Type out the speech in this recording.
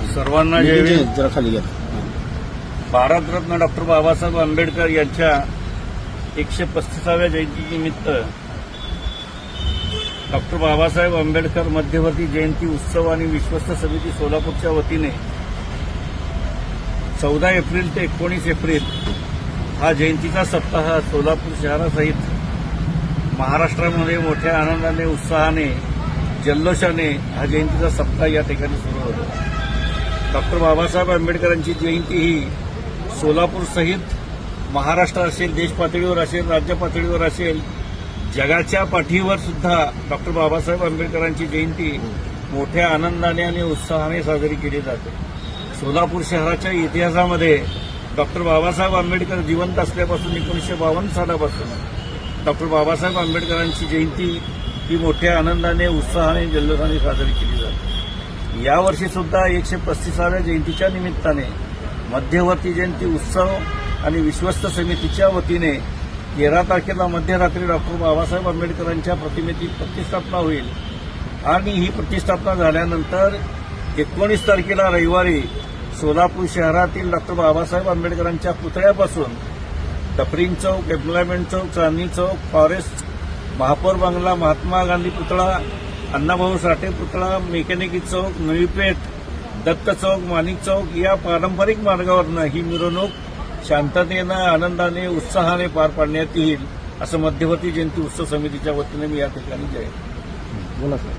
सर्वांना जय भीम. जरा खाली घ्या. भारतरत्न डॉक्टर बाबासाहेब आंबेडकर यांच्या 135व्या जयंतीनिमित्त डॉक्टर बाबासाहेब आंबेडकर मध्यवर्ती जयंती उत्सव आणि विश्वस्त समिती सोलापूरच्या वतीने 14 एप्रिल ते 19 एप्रिल हा जयंतीचा सप्ताह सोलापूर शहरासहित महाराष्ट्रामध्ये मोठ्या आनंदाने उत्साहाने जल्लोषाने हा जयंतीचा सप्ताह या ठिकाणी सुरू होतो. डॉक्टर बाबासाहेब आंबेडकरांची जयंती ही सोलापूरसहित महाराष्ट्र असेल, देश पातळीवर असेल, राज्य पातळीवर असेल, जगाच्या पाठीवर सुद्धा डॉक्टर बाबासाहेब आंबेडकरांची जयंती मोठ्या आनंदाने आणि उत्साहाने साजरी केली जाते. सोलापूर शहराच्या इतिहासामध्ये डॉक्टर बाबासाहेब आंबेडकर जिवंत असल्यापासून 1952 सालापासून डॉक्टर बाबासाहेब आंबेडकरांची जयंती ही मोठ्या आनंदाने, उत्साहाने, जल्लोषाने साजरी केली जाते. यावर्षी सुद्धा 135व्या जयंतीच्या निमित्ताने मध्यवर्ती जयंती उत्सव आणि विश्वस्त समितीच्या वतीने 13 तारखेला मध्यरात्री डॉक्टर बाबासाहेब आंबेडकरांच्या प्रतिमेची प्रतिष्ठापना होईल आणि ही प्रतिष्ठापना झाल्यानंतर 19 तारखेला रविवारी सोलापूर शहरातील डॉक्टर बाबासाहेब आंबेडकरांच्या पुतळ्यापासून डफरिंग चौक, एम्प्लॉयमेंट चौक, चांदणी चौक, फॉरेस्ट, महापौर बंगला, महात्मा गांधी पुतळा, अण्णाभाऊ साठे पुतळा, मेकॅनिकी चौक, नवीपेठ, दत्त चौक, माणिक चौक या पारंपरिक मार्गावरनं ही मिरवणूक शांततेनं, आनंदाने, उत्साहाने पार पाडण्यात येईल असं मध्यवर्ती जयंती उत्सव समितीच्या वतीने मी या ठिकाणी जाहीर. बोला सर.